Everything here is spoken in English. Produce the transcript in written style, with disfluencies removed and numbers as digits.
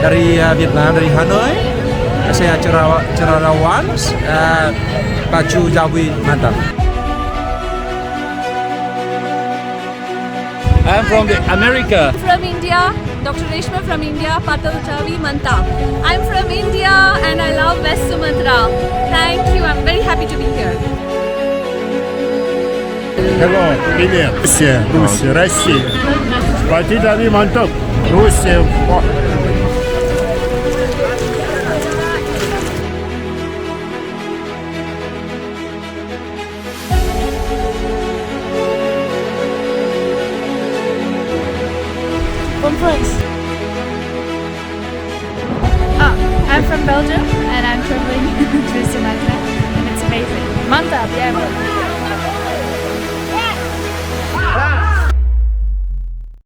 dari Vietnam, dari Hanoi. Saya cerarawan, Pacu, Jawi, mantap. I'm from America. From India, Dr. Reshma from India, Patal Jawi, Manta. I'm from India and I love West Sumatra. Thank you, I'm very happy to be here. Hello, привет. Руссия, Россия. Пати Jawi mantap. Rusia. From France. I'm from Belgium and I'm traveling to Sumatra and it's amazing. Mantap, yeah.